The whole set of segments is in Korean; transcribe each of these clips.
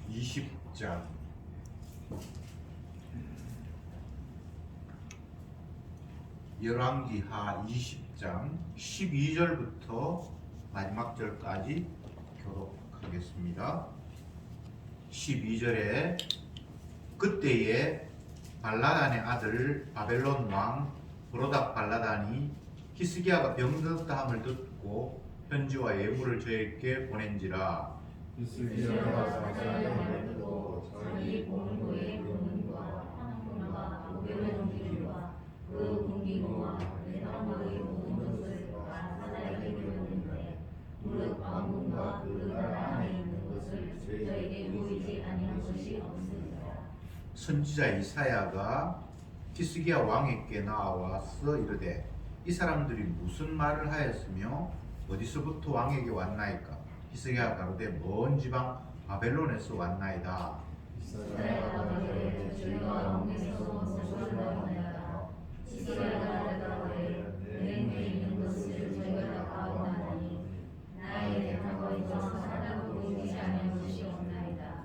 20장 열왕기하 20장 12절부터 마지막 절까지 교독하겠습니다. 12절에 그때에 발라단의 아들 바벨론 왕 브로닥 발라단이 히스기야가 병들었다함을 듣고 편지와 예물을 저에게 보낸지라. 히스기야가 사자의 듣고 자기 본고의 금과 황금과 고개의 동기와 그 동기와 내방의 모든 것을 다 사자에게 보냈는데 무릇 왕궁과 그 나라 안에 있는 것을 저에게 보이지 아니한 것이 없습니다. 선지자 이사야가 히스기야 왕에게 나와서 이르되 이 사람들이 무슨 말을 하였으며 어디서부터 왕에게 왔나이까? 히스기야가 가로되 먼 지방 바벨론에서 왔나이다. 이스라엘과 가로되 저희가 왕궁에서 모셔나옵니다. 히스기야가 대답하되 내 있는 것을 저희가 다 원하나니 나의 대답과 이처럼 사다고 보이지 아니한 것이 없나이다.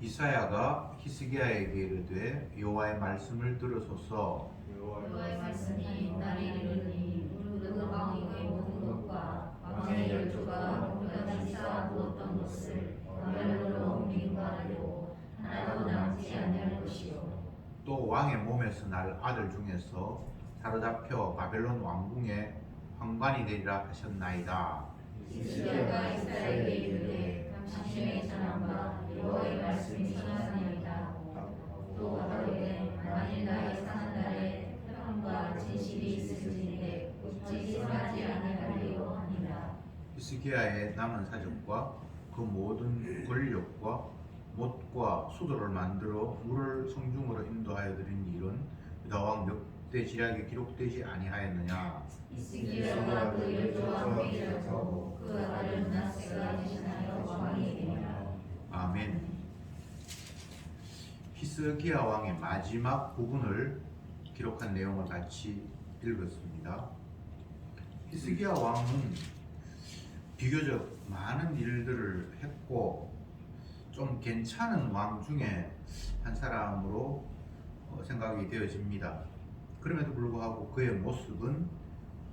이사야가 히스기야에게 이르되 여호와의 말씀을 들으소서. 여호와의 말씀이 나를 이르니 그 왕의 모든 것과 왕의 열조가 그까지 쌓아두었던 것을 바벨론으로 옮긴 바라고 하나도 남지 아니할 것이요. 또 왕의 몸에서 날 아들 중에서 사로잡혀 바벨론 왕궁에 황관이 되리라 하셨나이다. 히스기야가 이스라엘에게 이르되 당신의 전함과 여호와의 말씀이 전하나이다. 또 가로되 만일 나의 사는 날에 평안과 진실이 있을진데 어찌 선하지 아니하리요 하니라. 히스기야의 남은 사적과 그 모든 권력과 못과 수도를 만들어 물을 성중으로 인도하여 드린 일은 유다 왕 몇대 지략에 기록되지 아니하였느냐. 히스기야가 그 열조와 함께 일어서고 그 아들 므낫세가 대신하여 왕이 되니라. 아멘. 히스기야 왕의 마지막 부분을 기록한 내용을 같이 읽었습니다. 히스기야 왕은 비교적 많은 일들을 했고 좀 괜찮은 왕 중에 한 사람으로 생각이 되어집니다. 그럼에도 불구하고 그의 모습은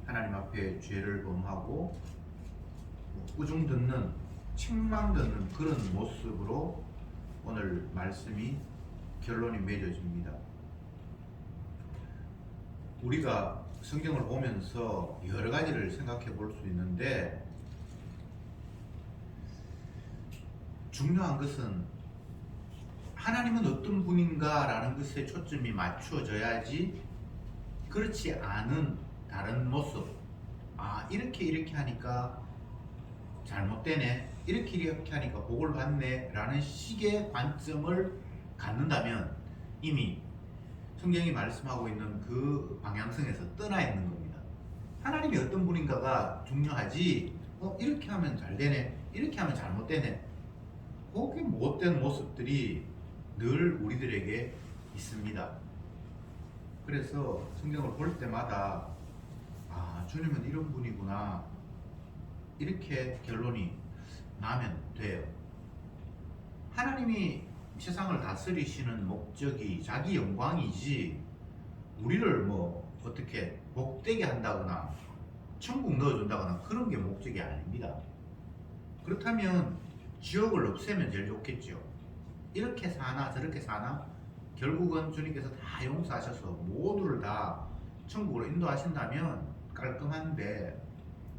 하나님 앞에 죄를 범하고 꾸중 듣는, 책망 듣는 그런 모습으로 오늘 말씀이 결론이 맺어집니다. 우리가 성경을 보면서 여러 가지를 생각해 볼 수 있는데 중요한 것은 하나님은 어떤 분인가 라는 것에 초점이 맞춰져야지 그렇지 않은 다른 모습, 이렇게 하니까 잘못되네, 이렇게 하니까 복을 받네 라는 식의 관점을 갖는다면 이미 성경이 말씀하고 있는 그 방향성에서 떠나 있는 겁니다. 하나님이 어떤 분인가가 중요하지, 이렇게 하면 잘 되네, 이렇게 하면 잘못되네, 그게 못된 모습들이 늘 우리들에게 있습니다. 그래서 성경을 볼 때마다 주님은 이런 분이구나, 이렇게 결론이 나면 돼요. 하나님이 세상을 다스리시는 목적이 자기 영광이지 우리를 어떻게 복되게 한다거나 천국 넣어준다거나 그런 게 목적이 아닙니다. 그렇다면 지옥을 없애면 제일 좋겠죠. 이렇게 사나 저렇게 사나 결국은 주님께서 다 용서하셔서 모두를 다 천국으로 인도하신다면 깔끔한데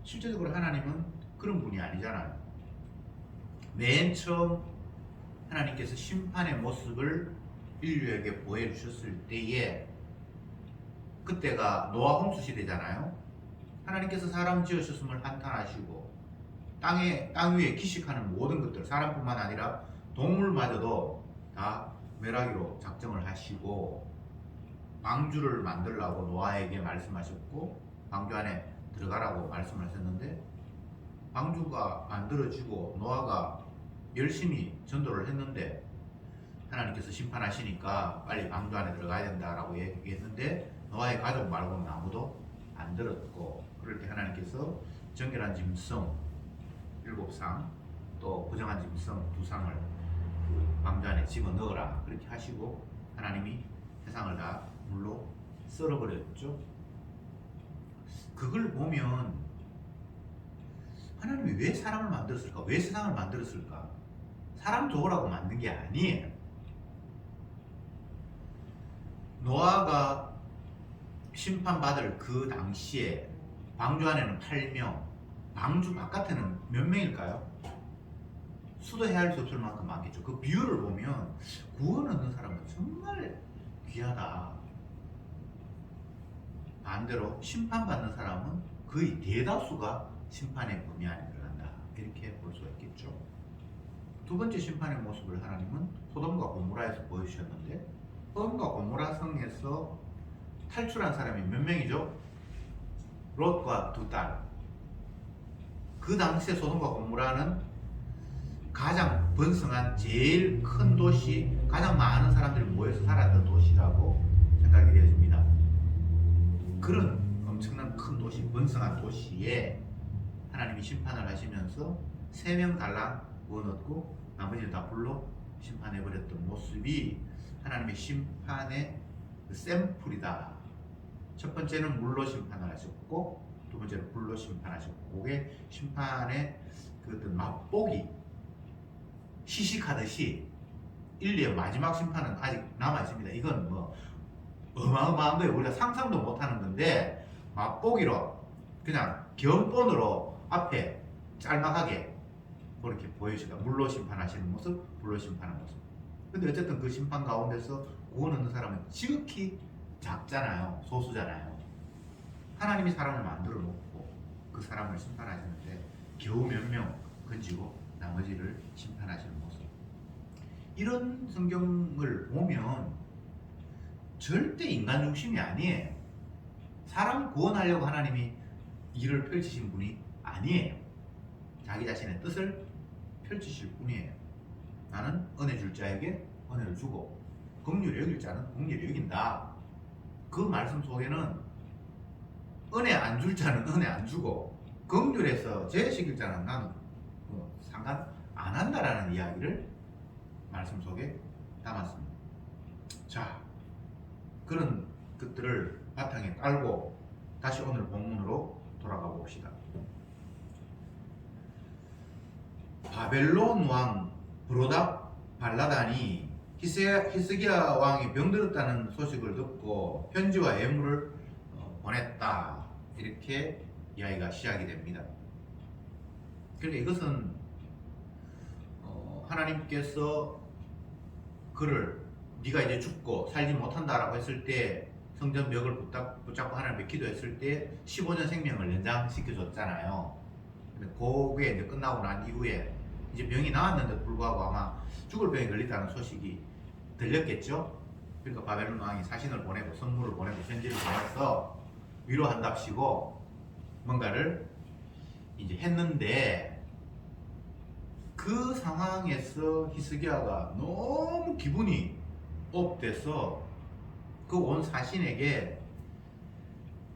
실제적으로 하나님은 그런 분이 아니잖아요. 맨 처음 하나님께서 심판의 모습을 인류에게 보여주셨을 때에 그때가 노아 홍수 시대잖아요. 하나님께서 사람 지으셨음을 한탄하시고 땅 위에 기식하는 모든 것들, 사람뿐만 아니라 동물마저도 다 멸하기로 작정을 하시고 방주를 만들라고 노아에게 말씀하셨고 방주 안에 들어가라고 말씀하셨는데 방주가 만들어지고 노아가 열심히 전도를 했는데 하나님께서 심판하시니까 빨리 방주 안에 들어가야 된다라고 얘기했는데 노아의 가족 말고는 아무도 안 들었고, 그럴 때 하나님께서 정결한 짐승 7상 또 부정한 짐승 2상을 그 방주 안에 집어 넣어라 그렇게 하시고 하나님이 세상을 다 물로 썰어버렸죠. 그걸 보면 하나님이 왜 사람을 만들었을까? 왜 세상을 만들었을까? 사람 좋으라고 만든 게 아니에요. 노아가 심판받을 그 당시에 방주 안에는 8명, 방주 바깥에는 몇 명일까요? 수도 헤아릴 수 없을 만큼 많겠죠. 그 비율을 보면 구원 얻는 사람은 정말 귀하다. 반대로 심판받는 사람은 거의 대다수가 심판의 범위 안에 들어간다. 이렇게 볼 수가 있겠죠. 두 번째 심판의 모습을 하나님은 소돔과 고모라에서 보여주셨는데, 소돔과 고모라 성에서 탈출한 사람이 몇 명이죠? 롯과 두 딸. 그 당시에 소돔과 고모라는 가장 번성한 제일 큰 도시, 가장 많은 사람들이 모여서 살았던 도시라고 생각이 되어집니다. 그런 엄청난 큰 도시, 번성한 도시에 하나님이 심판을 하시면서 3명 달랑 구원 얻고 나머지는 다 불로 심판해버렸던 모습이 하나님의 심판의 샘플이다. 첫 번째는 물로 심판을 하셨고, 두 번째는 불로 심판하셨고, 그게 심판의 그 어떤 맛보기, 시식하듯이 인류의 마지막 심판은 아직 남아 있습니다. 이건 뭐 어마어마한 거예요. 우리가 상상도 못하는 건데 맛보기로 그냥 견본으로 앞에 짤막하게 그렇게 보여주다. 물로 심판하시는 모습, 불로 심판하는 모습. 근데 어쨌든 그 심판 가운데서 구원 얻는 사람은 지극히 작잖아요. 소수잖아요. 하나님이 사람을 만들어 놓고 그 사람을 심판하시는데 겨우 몇 명 건지고 나머지를 심판하시는 모습. 이런 성경을 보면 절대 인간 중심이 아니에요. 사람 구원하려고 하나님이 일을 펼치신 분이 아니에요. 자기 자신의 뜻을 펼치실 뿐이에요. 나는 은혜 줄 자에게 은혜를 주고 긍휼히 여길 자는 긍휼히 여긴다. 그 말씀 속에는 은혜 안 줄 자는 은혜 안 주고 긍휼해서 제시킬 자는 나는 상관 안 한다라는 이야기를 말씀 속에 담았습니다. 자, 그런 것들을 바탕에 깔고 다시 오늘 본문으로 돌아가 봅시다. 바벨론 왕 브로답 발라단이 히스기야 왕이 병들었다는 소식을 듣고 편지와 예물을 보냈다. 이렇게 이야기가 시작이 됩니다. 그러니까 이것은 하나님께서 그를 네가 이제 죽고 살지 못한다라고 했을 때 성전 벽을 붙잡고 하나님께 기도했을 때 15년 생명을 연장시켜 줬잖아요. 근데 그게 이제 끝나고 난 이후에 이제 병이 나았는데도 불구하고 아마 죽을 병에 걸렸다는 소식이 들렸겠죠. 그러니까 바벨론 왕이 사신을 보내고 선물을 보내고 편지를 보내서 위로한답시고 뭔가를 이제 했는데, 그 상황에서 히스기야가 너무 기분이 업돼서 그 온 사신에게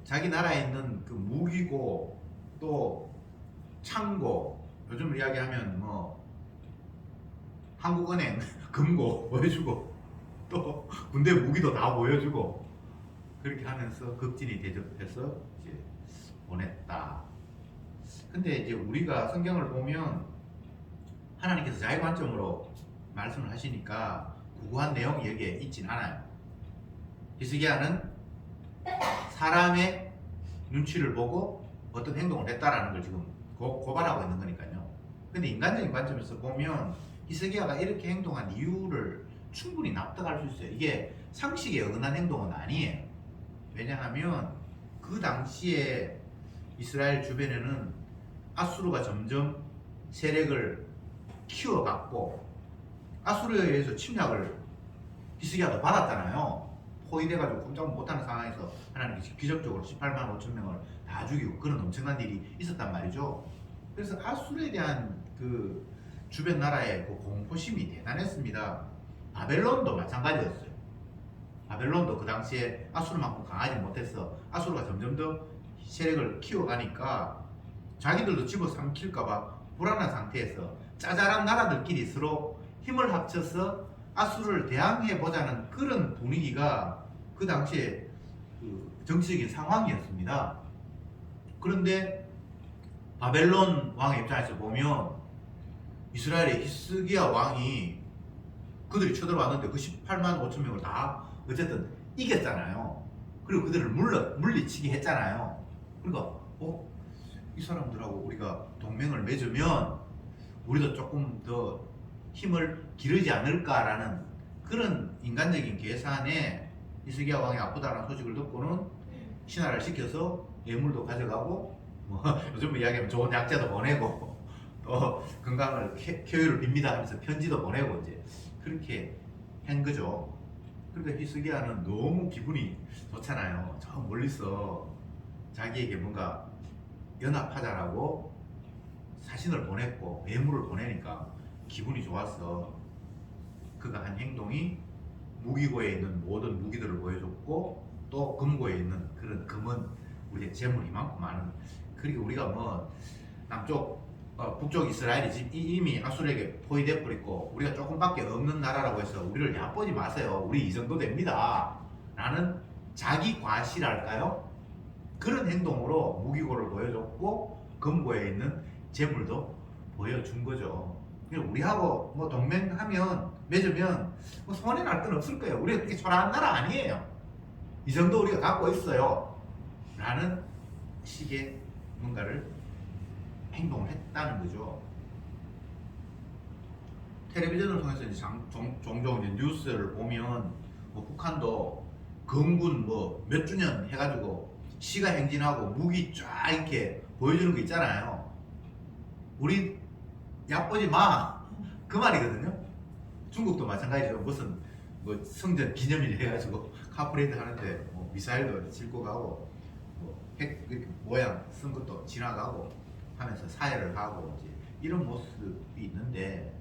자기 나라에 있는 그 무기고 또 창고, 요즘 이야기하면 뭐 한국은행 금고 보여주고 또 군대 무기도 다 보여주고 그렇게 하면서 극진히 대접해서 이제 보냈다. 근데 이제 우리가 성경을 보면 하나님께서 자기 관점으로 말씀을 하시니까 구구한 내용이 여기에 있진 않아요. 히스기야는 사람의 눈치를 보고 어떤 행동을 했다라는 걸 지금 고발하고 있는 거니까요. 근데 인간적인 관점에서 보면 히스기야가 이렇게 행동한 이유를 충분히 납득할 수 있어요. 이게 상식에 어긋난 행동은 아니에요. 왜냐하면 그 당시에 이스라엘 주변에는 아수르가 점점 세력을 키워갔고 아수르에 의해서 침략을 히스기야도 받았잖아요. 포위돼가지고 꼼짝 못하는 상황에서 하나님께서 기적적으로 18만 5천 명을 다 죽이고 그런 엄청난 일이 있었단 말이죠. 그래서 아수르에 대한 그 주변 나라의 그 공포심이 대단했습니다. 바벨론도 마찬가지였어요. 바벨론도 그 당시에 아수르만큼 강하지 못해서 아수르가 점점 더 세력을 키워가니까 자기들도 집어삼킬까봐 불안한 상태에서 짜잘한 나라들끼리 서로 힘을 합쳐서 아수르를 대항해 보자는 그런 분위기가 그 당시에 그 정치적인 상황이었습니다. 그런데 바벨론 왕의 입장에서 보면 이스라엘의 히스기야 왕이 그들이 쳐들어왔는데 그 18만 5천 명을 다 어쨌든 이겼잖아요. 그리고 그들을 물리치게 했잖아요. 그러니까 이 사람들하고 우리가 동맹을 맺으면 우리도 조금 더 힘을 기르지 않을까라는 그런 인간적인 계산에 히스기야 왕이 아프다는 소식을 듣고는 신하를 시켜서 예물도 가져가고 뭐 요즘 이야기하면 좋은 약재도 보내고 또 건강을 쾌유를 빕니다 하면서 편지도 보내고 이제 그렇게 한 거죠. 그러니까 히스기야는 너무 기분이 좋잖아요. 저 멀리서 자기에게 뭔가 연합하자라고 사신을 보냈고 예물을 보내니까 기분이 좋았어. 그가 한 행동이 무기고에 있는 모든 무기들을 보여줬고 또 금고에 있는 그런 금은 우리의 재물이 많고 많은. 그리고 우리가 뭐 남쪽 북쪽 이스라엘이 이미 아수르에게 포위돼 버렸고 우리가 조금밖에 없는 나라라고 해서 우리를 얕보지 마세요. 우리 이 정도 됩니다. 라는 자기 과시랄까요? 그런 행동으로 무기고를 보여줬고 금고에 있는 재물도 보여준 거죠. 우리하고 뭐 동맹하면 맺으면 뭐 손해 날 건 없을 거예요. 우리가 그렇게 초라한 나라 아니에요. 이 정도 우리가 갖고 있어요. 라는 식의 뭔가를 행동을 했다는 거죠. 텔레비전을 통해서 이제 종종 이제 뉴스를 보면 뭐 북한도 건군 뭐 몇 주년 해가지고 시가 행진하고 무기 쫙 이렇게 보여주는 거 있잖아요. 우리 얕보지 마. 그 말이거든요. 중국도 마찬가지죠. 무슨 뭐 성전 기념일 해가지고 카프레이드 하는데 뭐 미사일도 싣고 가고 뭐 핵 이렇게 모양 쓴 것도 지나가고 하면서 사회를 하고 이제 이런 모습이 있는데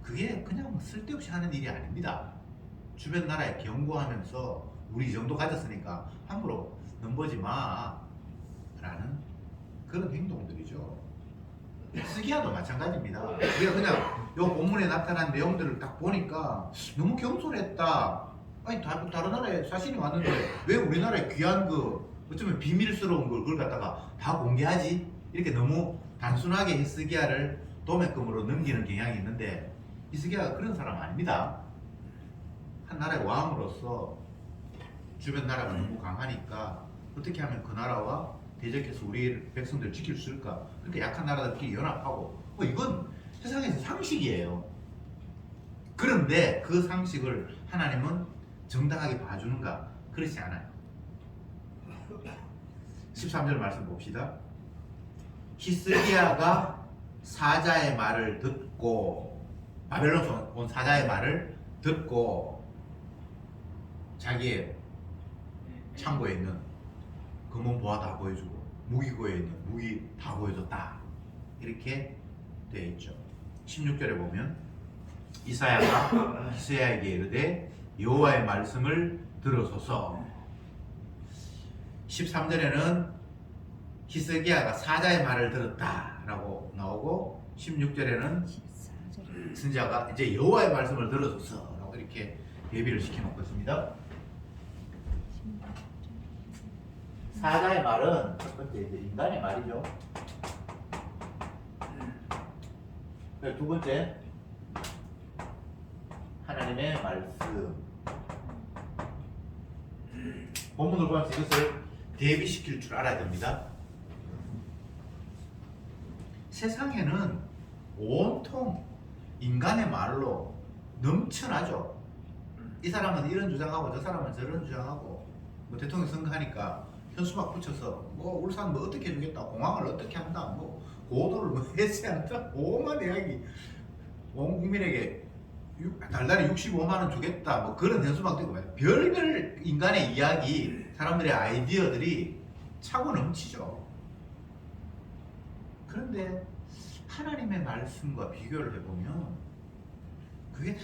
그게 그냥 쓸데없이 하는 일이 아닙니다. 주변 나라에 경고하면서 우리 이 정도 가졌으니까 함부로 넘보지 마 라는 그런 행동들이죠. 스기야도 마찬가지입니다. 우리가 그냥 요 본문에 나타난 내용들을 딱 보니까 너무 겸손했다. 아니 다른 나라에 사신이 왔는데 왜 우리나라에 귀한 그 어쩌면 비밀스러운 걸 그걸 갖다가 다 공개하지? 이렇게 너무 단순하게 히스기야를 도매금으로 넘기는 경향이 있는데 히스기야가 그런 사람 아닙니다. 한 나라의 왕으로서 주변 나라가 너무 강하니까 어떻게 하면 그 나라와 대적해서 우리 백성들을 지킬 수 있을까? 그러니까 약한 나라들끼리 연합하고 뭐 이건 세상에서 상식이에요. 그런데 그 상식을 하나님은 정당하게 봐주는가? 그렇지 않아요. 13절 말씀 봅시다. 히스기야가 사자의 말을 듣고 바벨론에서 온 사자의 말을 듣고 자기의 창고에 있는 금은 보화 다 보여주고 무기고에 있는 무기 다 보여줬다. 이렇게 되어 있죠. 16절에 보면 이사야가 히스기야에게 이르되 여호와의 말씀을 들으소서. 13절에는 히스기야가 사자의 말을 들었다라고 나오고 16절에는 선지자가 이제 여호와의 말씀을 들으소서라고 이렇게 예비를 시켜놓고 있습니다. 사자의 말은 첫 번째 이제 인간의 말이죠. 두 번째 하나님의 말씀. 본문을 보면서 이것을 대비시킬 줄 알아야 됩니다. 세상에는 온통 인간의 말로 넘쳐나죠. 이 사람은 이런 주장하고 저 사람은 저런 주장하고 뭐 대통령 선거하니까 현수막 붙여서 뭐 울산 뭐 어떻게 해주겠다, 공항을 어떻게 한다, 뭐 고도를 뭐 해제한다, 오만 이야기, 온 국민에게 달달이 65만 원 주겠다, 뭐 그런 현수막도 있고 별별 인간의 이야기, 사람들의 아이디어들이 차고 넘치죠. 그런데 하나님의 말씀과 비교를 해보면 그게 다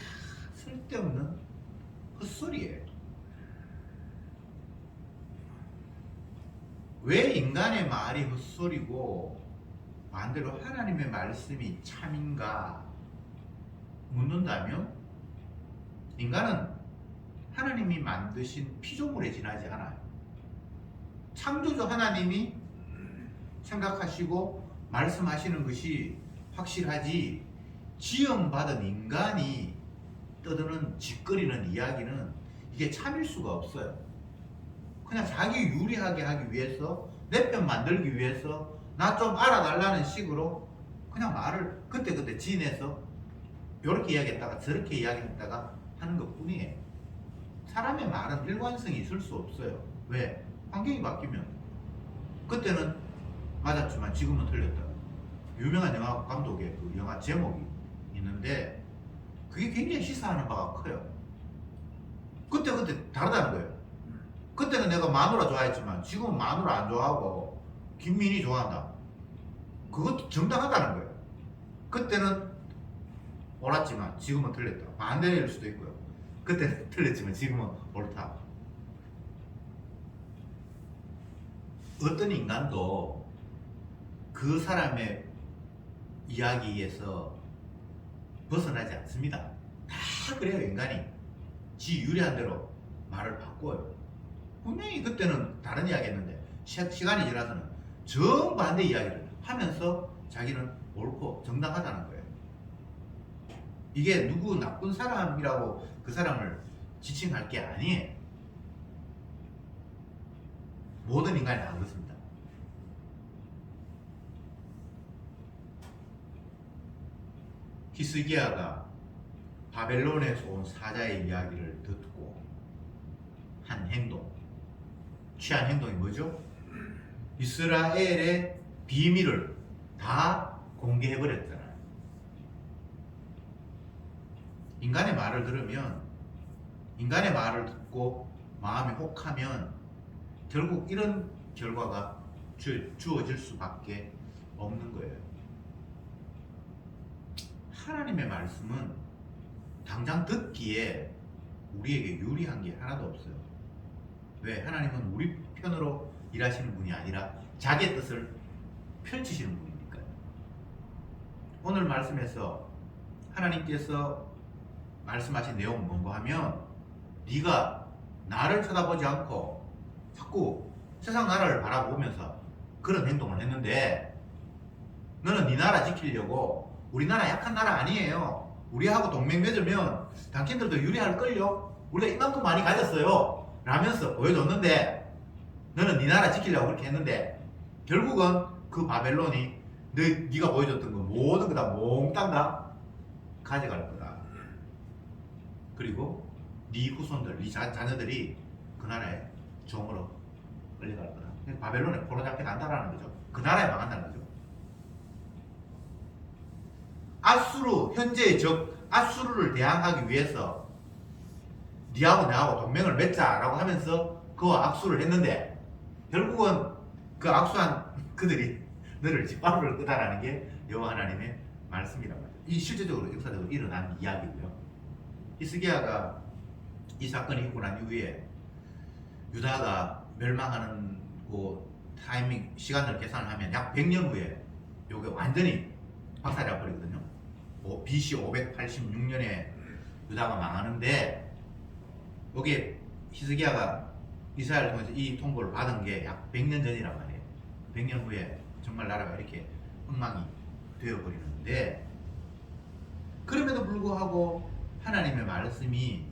쓸데없는 헛소리예요. 왜 인간의 말이 헛소리고 반대로 하나님의 말씀이 참인가 묻는다면 인간은 하나님이 만드신 피조물에 지나지 않아요. 창조주 하나님이 생각하시고 말씀하시는 것이 확실하지, 지음받은 인간이 떠드는 짓거리는 이야기는 이게 참일 수가 없어요. 그냥 자기 유리하게 하기 위해서, 내 편 만들기 위해서, 나 좀 알아달라는 식으로 그냥 말을 그때그때 지내서 이렇게 이야기했다가 저렇게 이야기했다가 하는 것 뿐이에요. 사람의 말은 일관성이 있을 수 없어요. 왜? 환경이 바뀌면. 그때는 맞았지만 지금은 틀렸다. 유명한 영화 감독의 그 영화 제목이 있는데 그게 굉장히 시사하는 바가 커요. 그때 다르다는 거예요. 그때는 내가 마누라 좋아했지만 지금은 마누라 안 좋아하고 김민희 좋아한다. 그것도 정당하다는 거예요. 그때는 옳았지만 지금은 틀렸다. 반대일 수도 있고요. 그때는 틀렸지만 지금은 옳다. 어떤 인간도 그 사람의 이야기에서 벗어나지 않습니다. 다 그래요. 인간이 지 유리한 대로 말을 바꿔요. 분명히 그때는 다른 이야기 했는데 시간이 지나서는 정반대 이야기를 하면서 자기는 옳고 정당하다는 거예요. 이게 누구 나쁜 사람이라고 그 사람을 지칭할 게 아니에요. 모든 인간이 다 그렇습니다. 히스기야가 바벨론에서 온 사자의 이야기를 듣고 한 행동, 취한 행동이 뭐죠? 이스라엘의 비밀을 다 공개해버렸잖아요. 인간의 말을 들으면, 인간의 말을 듣고 마음이 혹하면 결국 이런 결과가 주어질 수밖에 없는 거예요. 하나님의 말씀은 당장 듣기에 우리에게 유리한 게 하나도 없어요. 왜? 하나님은 우리 편으로 일하시는 분이 아니라 자기의 뜻을 펼치시는 분이니까요. 오늘 말씀에서 하나님께서 말씀하신 내용은 뭔가 하면, 네가 나를 쳐다보지 않고 자꾸 세상 나라를 바라보면서 그런 행동을 했는데, 너는 네 나라 지키려고, 우리나라 약한 나라 아니에요. 우리하고 동맹 맺으면 당신들도 유리할걸요. 우리가 이만큼 많이 가졌어요 라면서 보여줬는데, 너는 네 나라 지키려고 그렇게 했는데 결국은 그 바벨론이 네가 보여줬던 거 모든 거 다 몽땅 다 가져갈 거다. 그리고 네 후손들, 네 자녀들이 그 나라에 종으로 끌려갈 거다. 바벨론에 포로 잡혀 간다라는 거죠. 그 나라에 망한다는 거죠. 아수르, 현재의 적 아수르를 대항하기 위해서 니하고 나하고 동맹을 맺자라고 하면서 그와 악수를 했는데, 결국은 그 악수한 그들이 너를 짓밟을 거다라는 게 여호와 하나님의 말씀이란 말이죠. 이 실제적으로 역사적으로 일어난 이야기고요. 히스기야가 이 사건이 있고 난 이후에 유다가 멸망하는 그 타이밍 시간을 계산을 하면 약 100년 후에 요게 완전히 박살이 나버리거든요. BC 586년에 유다가 망하는데, 여기에 히스기야가 이스라엘을 통해서 이 통보를 받은 게 약 100년 전이란 말이에요. 100년 후에 정말 나라가 이렇게 엉망이 되어버리는데, 그럼에도 불구하고 하나님의 말씀이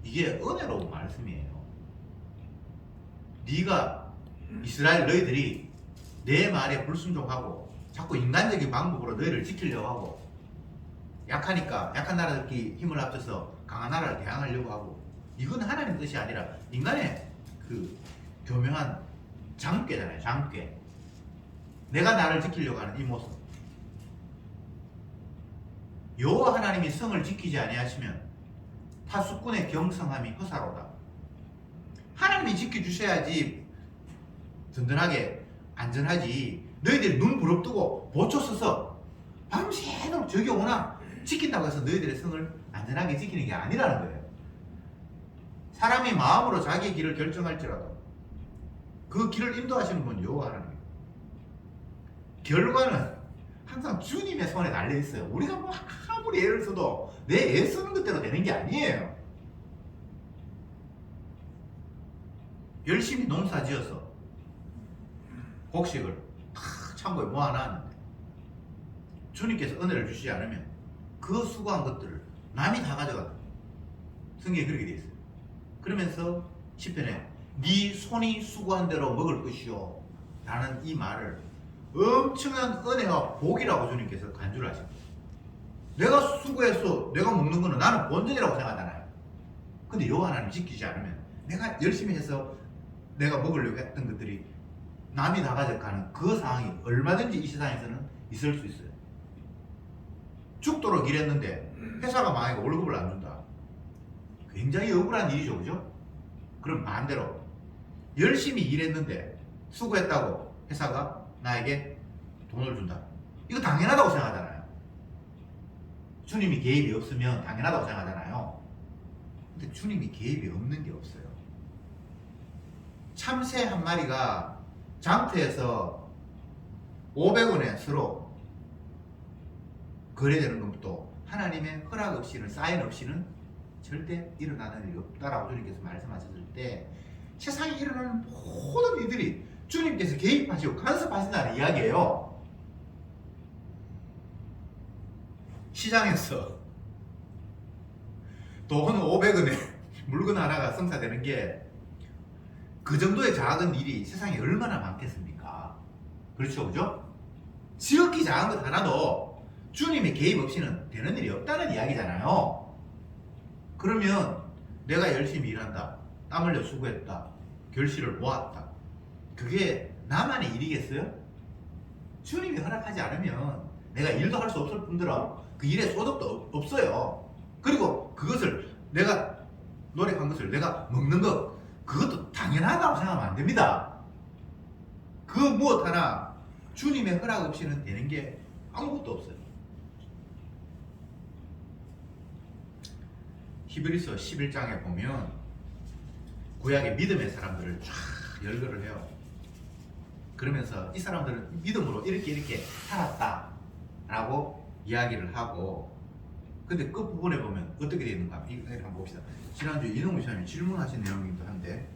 이게 은혜로운 말씀이에요. 네가 이스라엘 너희들이 내 말에 불순종하고 자꾸 인간적인 방법으로 너희를 지키려고 하고, 약하니까 약한 나라들끼리 힘을 합쳐서 강한 나라를 대항하려고 하고, 이건 하나님 뜻이 아니라 인간의 그 교묘한 장꾀잖아요. 장꾀. 내가 나를 지키려고 하는 이 모습. 여호와 하나님이 성을 지키지 아니하시면 파수꾼의 경성함이 허사로다. 하나님이 지켜주셔야지 든든하게 안전하지. 너희들이 눈 부릅뜨고 보초 서서 밤새도록 저기 오나 지킨다고 해서 너희들의 성을 안전하게 지키는 게 아니라는 거예요. 사람이 마음으로 자기의 길을 결정할지라도 그 길을 인도하시는 분 여호와 하나님. 결과는 항상 주님의 손에 달려 있어요. 우리가 뭐 아무리 애를 써도 내 애 쓰는 것대로 되는 게 아니에요. 열심히 농사 지어서 곡식을 다 창고에 모아놨는데 주님께서 은혜를 주시지 않으면 그 수고한 것들을 남이 다 가져가. 성경에 그렇게 돼 있어요. 그러면서 시편에 네 손이 수고한 대로 먹을 것이요 라는 이 말을 엄청난 은혜와 복이라고 주님께서 간주를 하십니다. 내가 수고해서 내가 먹는 거는 나는 본전이라고 생각하잖아요. 근데 여호와 하나님 지키지 않으면 내가 열심히 해서 내가 먹으려고 했던 것들이 남이 다 가져가는 그 상황이 얼마든지 이 세상에서는 있을 수 있어요. 죽도록 일했는데 회사가 망해서 월급을 안 준다. 굉장히 억울한 일이죠, 그죠? 그럼 반대로 열심히 일했는데 수고했다고 회사가 나에게 돈을 준다. 이거 당연하다고 생각하잖아요. 주님이 개입이 없으면 당연하다고 생각하잖아요. 근데 주님이 개입이 없는 게 없어요. 참새 한 마리가 장터에서 500원에 서로 거래되는 것도 하나님의 허락 없이는, 사인 없이는 절대 일어나는 일이 없다라고 주님께서 말씀하셨을 때 세상에 일어나는 모든 일들이 주님께서 개입하시고 간섭하신다는 이야기예요. 시장에서 돈 500원에 물건 하나가 성사되는 게 그 정도의 작은 일이 세상에 얼마나 많겠습니까? 그렇죠, 그죠? 지극히 작은 것 하나도 주님의 개입 없이는 되는 일이 없다는 이야기잖아요. 그러면 내가 열심히 일한다, 땀 흘려 수고했다, 결실을 모았다, 그게 나만의 일이겠어요? 주님이 허락하지 않으면 내가 일도 할 수 없을 뿐더러 그 일에 소득도 없어요. 그리고 그것을 내가 노력한 것을 내가 먹는 것, 그것도 당연하다고 생각하면 안 됩니다. 그 무엇 하나 주님의 허락 없이는 되는 게 아무것도 없어요. 히브리서 11장에 보면 구약의 믿음의 사람들을 쫙 열거를 해요. 그러면서 이 사람들은 믿음으로 이렇게 살았다 라고 이야기를 하고, 근데 끝부분에 보면 어떻게 되어 있는가 한번 봅시다. 지난주에 이동우 시장님이 질문하신 내용이기도 한데,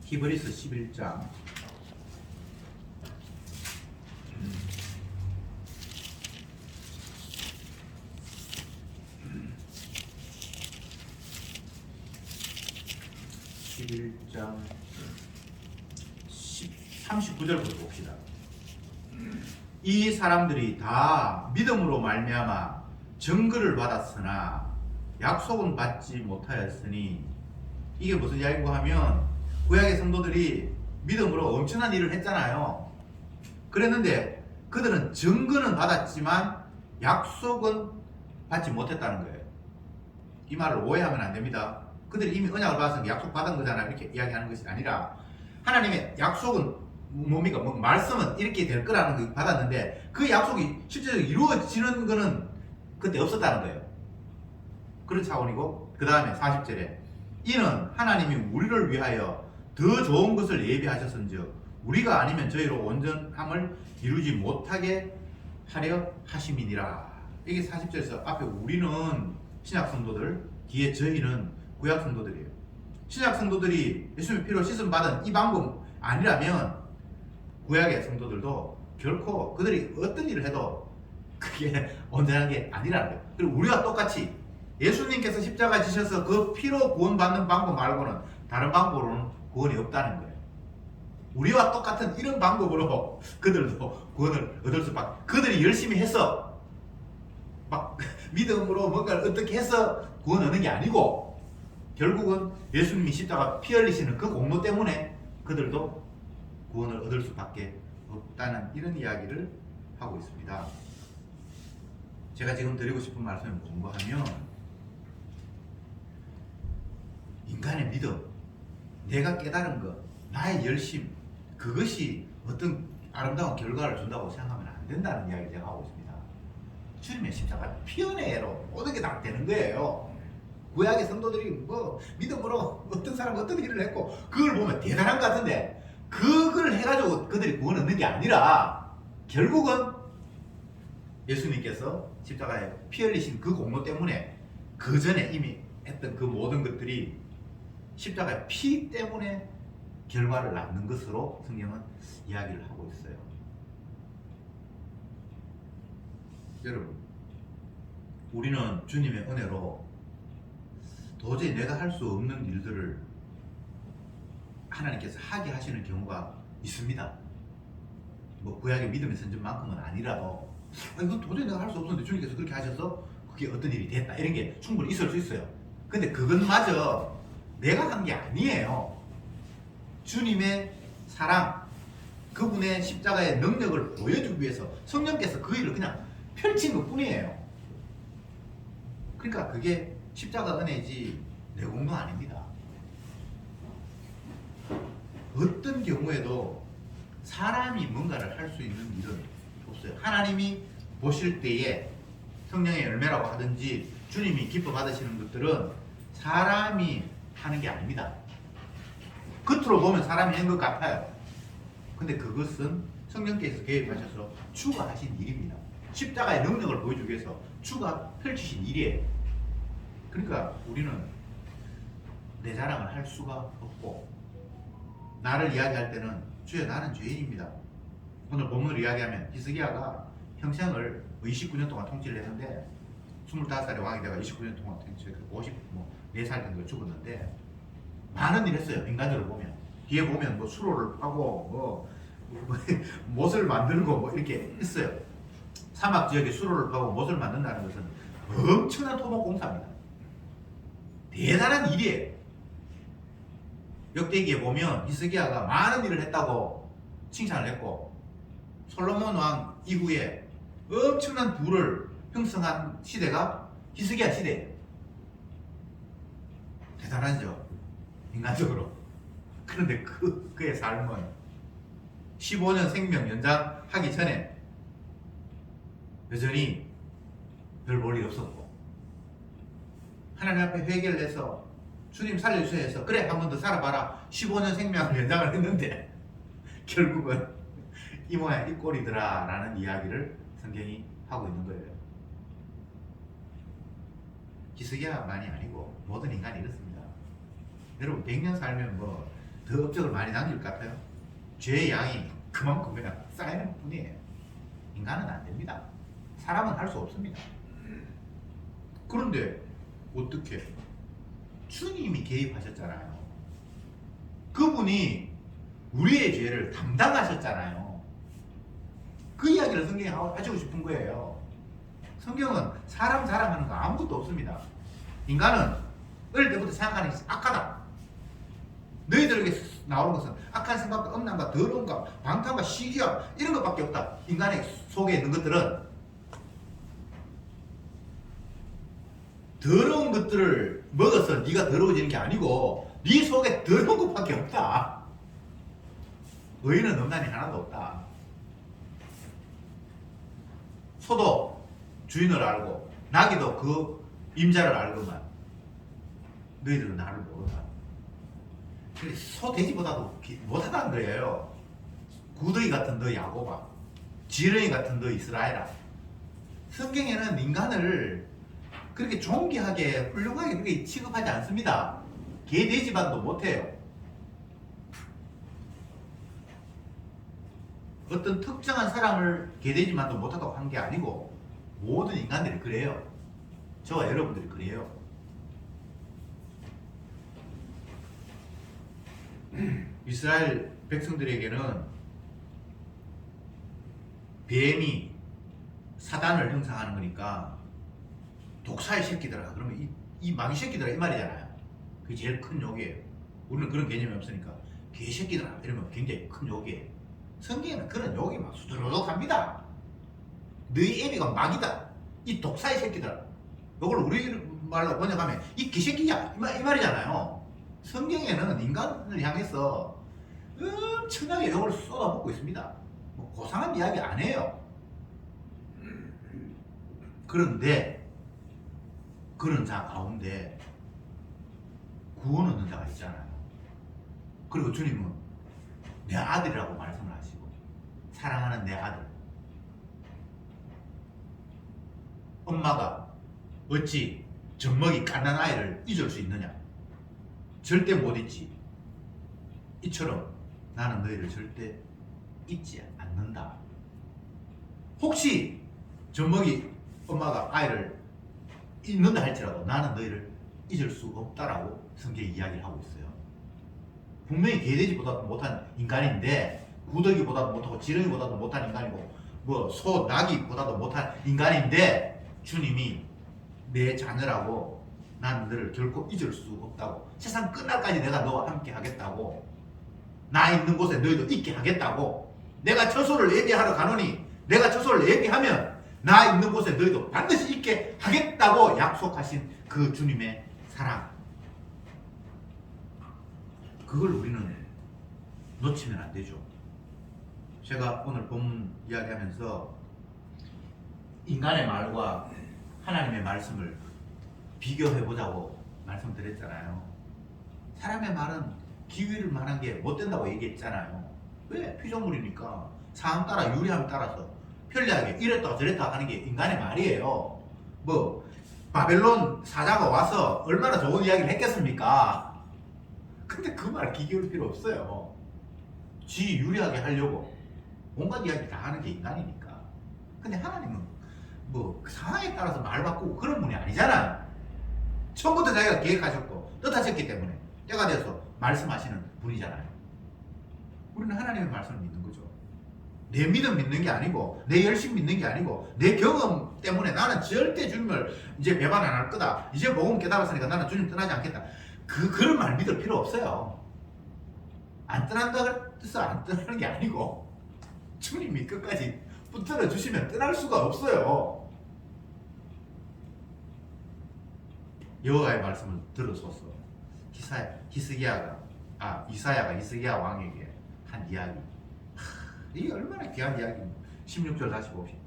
히브리서 11장 11장 39절부터 봅시다. 이 사람들이 다 믿음으로 말미암아 증거를 받았으나 약속은 받지 못하였으니, 이게 무슨 이야기인가 하면 구약의 성도들이 믿음으로 엄청난 일을 했잖아요. 그랬는데 그들은 증거는 받았지만 약속은 받지 못했다는 거예요. 이 말을 오해하면 안 됩니다. 그들이 이미 언약을 받아서 약속 받은 거잖아요. 이렇게 이야기하는 것이 아니라, 하나님의 약속은 뭡니까? 말씀은 이렇게 될 거라는 걸 받았는데 그 약속이 실제로 이루어지는 거는 그때 없었다는 거예요. 그런 차원이고, 그 다음에 40절에 이는 하나님이 우리를 위하여 더 좋은 것을 예비하셨은즉 우리가 아니면 저희로 온전함을 이루지 못하게 하려 하심이니라. 이게 40절에서 앞에 우리는 신약 성도들, 뒤에 저희는 구약 성도들이에요. 신약 성도들이 예수님의 피로 씻음 받은 이 방법 아니라면 구약의 성도들도 결코 그들이 어떤 일을 해도 그게 온전한 게 아니라는 거예요. 그리고 우리와 똑같이 예수님께서 십자가 지셔서 그 피로 구원받는 방법 말고는 다른 방법으로는 구원이 없다는 거예요. 우리와 똑같은 이런 방법으로 그들도 구원을 얻을 수밖에, 그들이 열심히 해서 막 믿음으로 뭔가를 어떻게 해서 구원 얻는 게 아니고, 결국은 예수님이 십자가 피 흘리시는 그 공로 때문에 그들도 구원을 얻을 수밖에 없다는 이런 이야기를 하고 있습니다. 제가 지금 드리고 싶은 말씀이 뭔가 하면, 인간의 믿음, 내가 깨달은 것, 나의 열심, 그것이 어떤 아름다운 결과를 준다고 생각하면 안 된다는 이야기를 제가 하고 있습니다. 주님의 십자가 피은혜로 모든 게 다 되는 거예요. 구약의 성도들이 뭐 믿음으로 어떤 사람은 어떤 일을 했고 그걸 보면 대단한 것 같은데, 그걸 해가지고 그들이 구원 얻는 게 아니라 결국은 예수님께서 십자가에 피 흘리신 그 공로 때문에 그 전에 이미 했던 그 모든 것들이 십자가의 피 때문에 결과를 낳는 것으로 성경은 이야기를 하고 있어요. 여러분, 우리는 주님의 은혜로 도저히 내가 할 수 없는 일들을 하나님께서 하게 하시는 경우가 있습니다. 뭐 구약의 믿음의 선전만큼은 아니라도 이건 도저히 내가 할 수 없었는데 주님께서 그렇게 하셔서 그게 어떤 일이 됐다 이런 게 충분히 있을 수 있어요. 근데 그것마저 내가 한 게 아니에요. 주님의 사랑, 그분의 십자가의 능력을 보여주기 위해서 성령께서 그 일을 그냥 펼친 것 뿐이에요. 그러니까 그게 십자가 은혜지 내 공도 아닙니다. 어떤 경우에도 사람이 뭔가를 할 수 있는 일은 없어요. 하나님이 보실 때에 성령의 열매라고 하든지 주님이 기뻐 받으시는 것들은 사람이 하는 게 아닙니다. 겉으로 보면 사람이 한 것 같아요. 근데 그것은 성령께서 개입하셔서 주가 하신 일입니다. 십자가의 능력을 보여주기 위해서 주가 펼치신 일이에요. 그러니까 우리는 내 자랑을 할 수가 없고, 나를 이야기할 때는 주여 나는 죄인입니다. 오늘 본문을 이야기하면 히스기야가 평생을 29년 동안 통치를 했는데 25살에 왕이 돼가 29년 동안 통치해서 54살 정도 죽었는데 많은 일 했어요. 인간적으로 보면 뒤에 보면 뭐 수로를 파고 못을 만들고 뭐 이렇게 했어요. 사막 지역에 수로를 파고 못을 만든다는 것은 엄청난 토목 공사입니다. 대단한 일이에요. 역대기에 보면 히스기야가 많은 일을 했다고 칭찬을 했고, 솔로몬 왕 이후에 엄청난 부를 형성한 시대가 히스기야 시대예요. 대단하죠, 인간적으로. 그런데 그의 삶은 15년 생명 연장하기 전에 여전히 별 볼 일 없었고, 하나님 앞에 회개를 해서 주님 살려주세요 해서 그래 한 번 더 살아봐라 15년 생명을 연장을 했는데 결국은 이 모양 이 꼴이더라 라는 이야기를 성경이 하고 있는 거예요. 히스기야만이 아니고 모든 인간이 이렇습니다. 여러분 100년 살면 뭐 더 업적을 많이 남길 것 같아요? 죄의 양이 그만큼 그냥 쌓이는 뿐이에요. 인간은 안 됩니다. 사람은 할 수 없습니다. 그런데 어떻게? 주님이 개입하셨잖아요. 그분이 우리의 죄를 담당하셨잖아요. 그 이야기를 성경에 하시고 싶은 거예요. 성경은 사람 자랑하는 거 아무것도 없습니다. 인간은 어릴 때부터 생각하는 것이 악하다. 너희들에게 나오는 것은 악한 생각과 음란과 더러움과 방탕과 시기와 이런 것밖에 없다. 인간의 속에 있는 것들은 더러운 것들을 먹어서 네가 더러워지는 게 아니고 네 속에 더러운 것밖에 없다. 의인은 음란이 하나도 없다. 소도 주인을 알고 나귀도 그 임자를 알고만 너희들은 나를 모른다. 소 돼지보다도 못하다는 거예요. 구더기 같은 너 야곱아, 지렁이 같은 너 이스라엘아. 성경에는 인간을 그렇게 존귀하게 훌륭하게 그렇게 취급하지 않습니다. 개 돼지반도 못해요. 어떤 특정한 사람을 개 돼지만도 못하다고 한 게 아니고 모든 인간들이 그래요. 저와 여러분들이 그래요. 이스라엘 백성들에게는 뱀이 사단을 형상하는 거니까 독사의 새끼들아 그러면 이 마귀 새끼들아 이 말이잖아요. 그게 제일 큰 욕이에요. 우리는 그런 개념이 없으니까 개새끼들아 이러면 굉장히 큰 욕이에요. 성경에는 그런 욕이 막 수두룩합니다. 너희 애비가 마귀다. 이 독사의 새끼들아. 이걸 우리 말로 번역하면 이 개새끼야 이 말이잖아요. 성경에는 인간을 향해서 엄청나게 욕을 쏟아붓고 있습니다. 뭐 고상한 이야기 안 해요. 그런데 그런 자 가운데 구원 얻는 자가 있잖아요. 그리고 주님은 내 아들이라고 말씀을 하시고 사랑하는 내 아들. 엄마가 어찌 젖먹이 깐난 아이를 잊을 수 있느냐? 절대 못 잊지. 이처럼 나는 너희를 절대 잊지 않는다. 혹시 젖먹이 엄마가 아이를 잊는다 할지라도 나는 너희를 잊을 수 없다라고 성경이 이야기를 하고 있어요. 분명히 개돼지보다도 못한 인간인데, 구더기보다도 못하고 지렁이보다도 못한 인간이고 뭐 소, 나귀보다도 못한 인간인데, 주님이 내 자녀라고 나는 너를 결코 잊을 수 없다고, 세상 끝날까지 내가 너와 함께 하겠다고, 나 있는 곳에 너희도 있게 하겠다고, 내가 처소를 예비하러 가노니 내가 처소를 예비하면 나 있는 곳에 너희도 반드시 있게 하겠다고 약속하신 그 주님의 사랑, 그걸 우리는 놓치면 안 되죠. 제가 오늘 본문 이야기하면서 인간의 말과 하나님의 말씀을 비교해보자고 말씀드렸잖아요. 사람의 말은 기회를 만한 게 못 된다고 얘기했잖아요. 왜? 피조물이니까 상황 따라 유리함에 따라서 편리하게 이랬다가 저랬다가 하는 게 인간의 말이에요. 뭐 바벨론 사자가 와서 얼마나 좋은 이야기를 했겠습니까? 근데 그 말 기계울 필요 없어요. 지 유리하게 하려고 온갖 이야기 다 하는 게 인간이니까. 근데 하나님은 뭐 그 상황에 따라서 말 바꾸고 그런 분이 아니잖아요. 처음부터 자기가 계획하셨고 뜻하셨기 때문에 때가 돼서 말씀하시는 분이잖아요. 우리는 하나님의 말씀을 믿는 거죠. 내 믿음 믿는 게 아니고, 내 열심 믿는 게 아니고, 내 경험 때문에 나는 절대 주님을 이제 배반 안 할 거다, 이제 복음 깨달았으니까 나는 주님 떠나지 않겠다, 그런 말 믿을 필요 없어요. 안 떠난다 해서 안 떠나는 게 아니고, 주님이 끝까지 붙들어 주시면 떠날 수가 없어요. 여호와의 말씀을 들어서서 이사야가 히스기야 왕에게 한 이야기, 이게 얼마나 귀한 이야기입니까? 16절 다시 봅시다.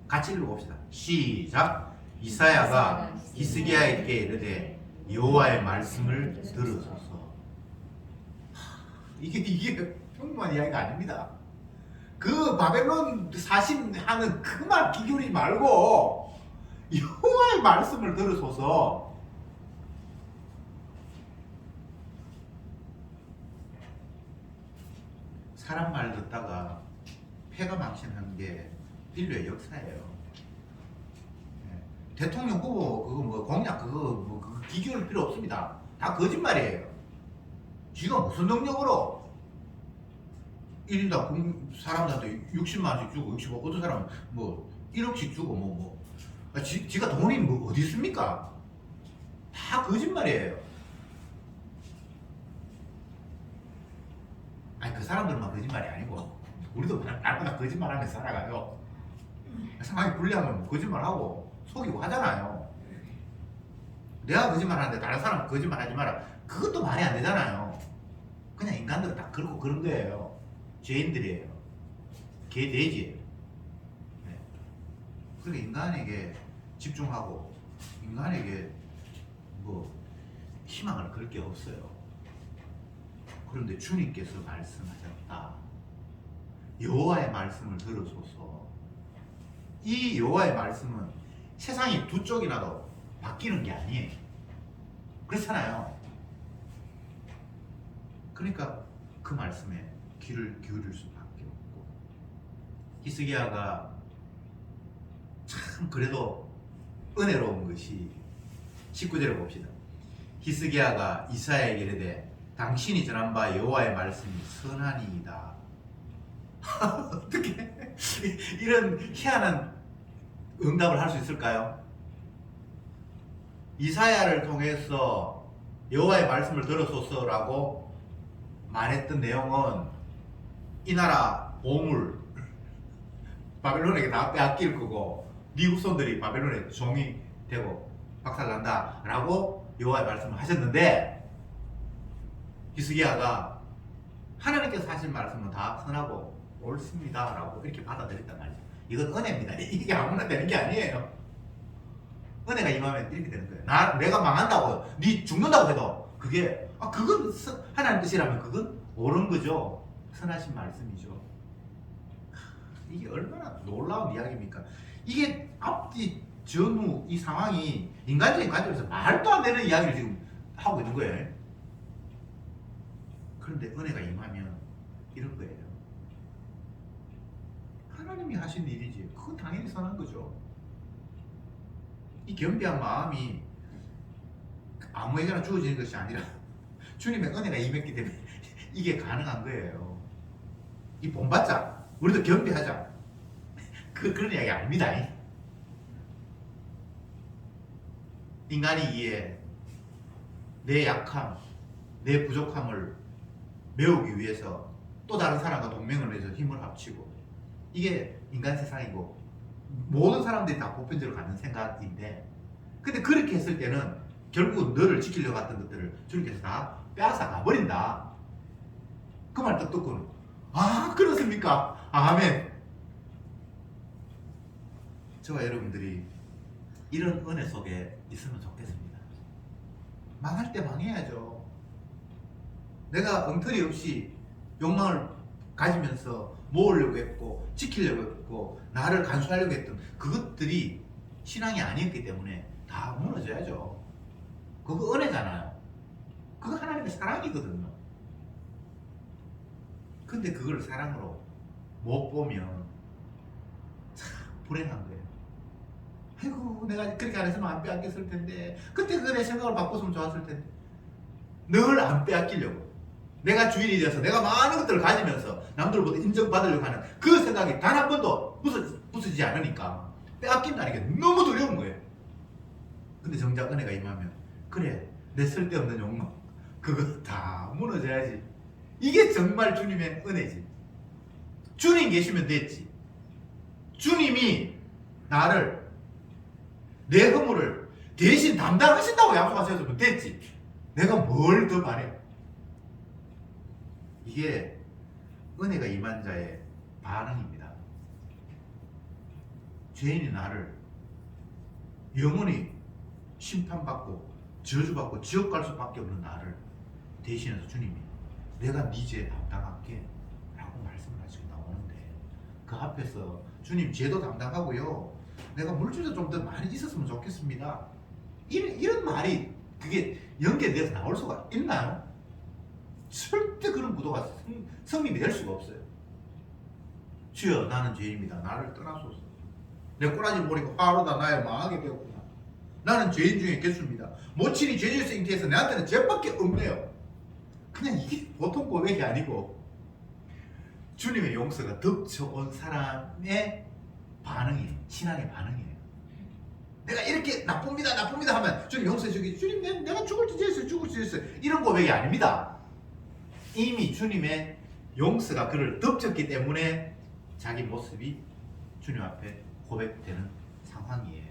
같이 읽어봅시다. 시작. 이사야가 히스기야에게 이르되 여호와의 말씀을 들으소서. 이게 평범한 이야기가 아닙니다. 그 바벨론 사신하는 그 말 기울이지 말고 여호와의 말씀을 들으소서. 사람 말 듣다가 폐가 망신한 게 인류의 역사예요. 대통령 후보 그거 뭐 공약 그거 기기울 필요 없습니다. 다 거짓말이에요. 지가 무슨 능력으로 1인당 사람들한테 60만 원씩 주고 65, 어떤 사람은 뭐 1억씩 주고 지가 돈이 뭐 어디 있습니까? 다 거짓말이에요. 아니 그 사람들만 거짓말이 아니고 우리도 날마다 거짓말하며 살아가요. 상황이 불리하면 거짓말하고 속이고 하잖아요. 내가 거짓말하는데 다른 사람 거짓말하지 마라, 그것도 말이 안 되잖아요. 그냥 인간들은 다 그렇고 그런 거예요. 죄인들이에요. 개 돼지예요. 네. 그러니까 인간에게 집중하고 인간에게 뭐 희망을 걸 게 없어요. 그런데 주님께서 말씀하셨다. 여호와의 말씀을 들으소서. 이 여호와의 말씀은 세상이 두 쪽이라도 바뀌는 게 아니에요. 그렇잖아요. 그러니까 그 말씀에 귀를 기울일 수밖에 없고, 히스기야가 참 그래도 은혜로운 것이 19절을 봅시다. 히스기야가 이사야에게 이르되 당신이 전한 바 여호와의 말씀이 선하니이다. 어떻게 이런 희한한 응답을 할 수 있을까요? 이사야를 통해서 여호와의 말씀을 들었소서라고 말했던 내용은 이 나라 보물 바벨론에게 다 빼앗길 거고 네 후손들이 바벨론의 종이 되고 박살난다 라고 여호와의 말씀을 하셨는데, 히스기야가 하나님께서 하신 말씀은 다 선하고 옳습니다 라고 이렇게 받아들였단 말이죠. 이건 은혜입니다. 이게 아무나 되는 게 아니에요. 은혜가 임하면 이렇게 되는 거예요. 내가 망한다고, 네 죽는다고 해도 그게 그건 하나님 뜻이라면 그건 옳은 거죠. 선하신 말씀이죠. 이게 얼마나 놀라운 이야기입니까? 이게 앞뒤 전후 이 상황이 인간적인 관점에서 말도 안 되는 이야기를 지금 하고 있는 거예요. 그런데 은혜가 임하면 이런 거예요. 하나님이 하신 일이지. 그건 당연히 선한 거죠. 이 겸비한 마음이 아무에게나 주어지는 것이 아니라 주님의 은혜가 임했기 때문에 이게 가능한 거예요. 이 본받자. 우리도 겸비하자. 그런 이야기 아닙니다. 인간이 이에 내 약함, 내 부족함을 메우기 위해서 또 다른 사람과 동맹을 해서 힘을 합치고, 이게 인간 세상이고 모든 사람들이 다 보편적으로 갖는 생각인데, 근데 그렇게 했을 때는 결국 너를 지키려고 했던 것들을 주님께서 다 빼앗아 가버린다. 그 말 딱 듣고는 아, 그렇습니까? 아멘. 저와 여러분들이 이런 은혜 속에 있으면 좋겠습니다. 망할 때 망해야죠. 내가 엉터리 없이 욕망을 가지면서 모으려고 했고 지키려고 했고 나를 간수하려고 했던 그것들이 신앙이 아니었기 때문에 다 무너져야죠. 그거 은혜잖아요. 그거 하나님의 사랑이거든요. 근데 그걸 사랑으로 못 보면 참 불행한 거예요. 아이고, 내가 그렇게 안 했으면 안 빼앗겼을 텐데, 그때 그 내 생각을 바꿨으면 좋았을 텐데. 늘 안 빼앗기려고, 내가 주인이 되어서 내가 많은 것들을 가지면서 남들보다 인정받으려고 하는 그 생각이 단 한 번도 부서지지 않으니까 빼앗긴다는 게 너무 두려운 거예요. 근데 정작 은혜가 임하면, 그래, 내 쓸데없는 욕망 그거 다 무너져야지. 이게 정말 주님의 은혜지. 주님 계시면 됐지. 주님이 나를, 내 허물을 대신 담당하신다고 약속하셨으면 됐지. 내가 뭘 더 바래. 이게 은혜가 임한 자의 반응입니다. 죄인이 나를 영원히 심판받고 저주받고 지옥 갈 수밖에 없는 나를 대신해서 주님이 내가 네 죄 담당할게 라고 말씀을 하시고 나오는데, 그 앞에서 주님 죄도 담당하고요, 내가 물질도 좀 더 많이 있었으면 좋겠습니다, 이런 말이 그게 연계돼서 나올 수가 있나요? 절대 그런 구도가 성립이 될 수가 없어요. 주여, 나는 죄인입니다. 나를 떠나소서. 내 꼬라지 보니까 화로다 나의 망하게 되었구나. 나는 죄인 중에 개수입니다. 모친이 죄질서 잉태해서 내한테는 죄밖에 없네요. 그냥 이게 보통 고백이 아니고 주님의 용서가 덮쳐온 사람의 반응이에요. 신앙의 반응이에요. 내가 이렇게 나쁩니다 하면 주님 용서해 주기, 주님 내가 죽을지 죄했어요 이런 고백이 아닙니다. 이미 주님의 용서가 그를 덮쳤기 때문에 자기 모습이 주님 앞에 고백되는 상황이에요.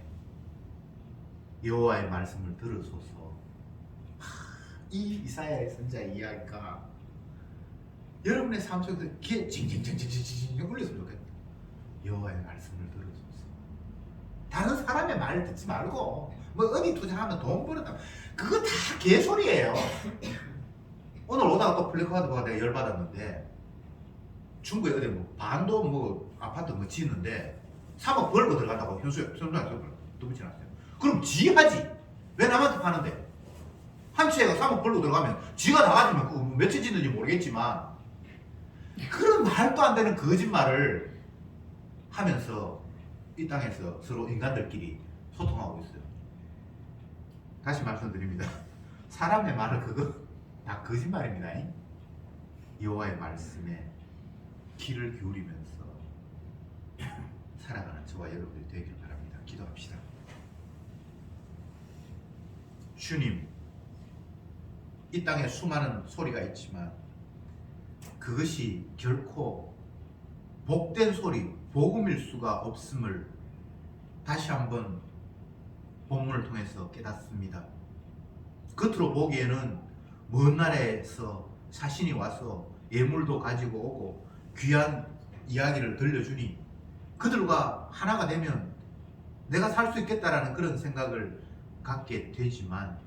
여호와의 말씀을 들으소서. 이 이사야의 선지자의 이야기가 여러분의 삶 속에서 귀에 징징징징징징 울렸으면 좋겠다. 여호와의 말씀을 들으소서. 다른 사람의 말을 듣지 말고, 뭐 은희 투자하면 돈 벌었다, 그거 다 개소리예요. 오늘 오다가 또 플래카드 보고 내가 열받았는데, 중국에 어디 뭐 반도 뭐 아파트 뭐 짓는데 3억 벌고 들어간다고 현수막을 붙여놨어요. 그럼 지 하지, 왜 남한테 파는데? 한 채가 3억 벌고 들어가면 지가 다 가지면 그 며칠 짓는지 모르겠지만, 그런 말도 안 되는 거짓말을 하면서 이 땅에서 서로 인간들끼리 소통하고 있어요. 다시 말씀드립니다. 사람의 말은 그거 다 거짓말입니다. 여호와의 말씀에 귀를 기울이면서 살아가는 저와 여러분들이 되길 바랍니다. 기도합시다. 주님, 이 땅에 수많은 소리가 있지만 그것이 결코 복된 소리, 복음일 수가 없음을 다시 한번 본문을 통해서 깨닫습니다. 겉으로 보기에는 먼 나라에서 사신이 와서 예물도 가지고 오고 귀한 이야기를 들려주니 그들과 하나가 되면 내가 살 수 있겠다라는 그런 생각을 갖게 되지만,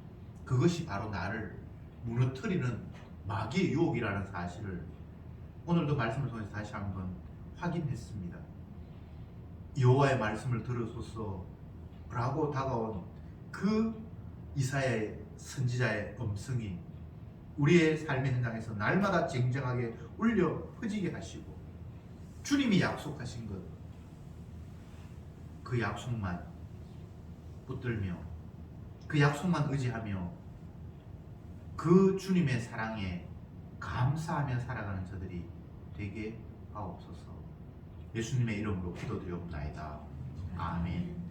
그것이 바로 나를 무너뜨리는 마귀의 유혹이라는 사실을 오늘도 말씀을 통해서 다시 한번 확인했습니다. 여호와의 말씀을 들으소서 라고 다가온 그 이사야의 선지자의 음성이 우리의 삶의 현장에서 날마다 쟁쟁하게 울려 퍼지게 하시고 주님이 약속하신 것 그 약속만 붙들며 그 약속만 의지하며 그 주님의 사랑에 감사하며 살아가는 저들이 되게 하옵소서. 예수님의 이름으로 기도드리옵나이다. 아멘.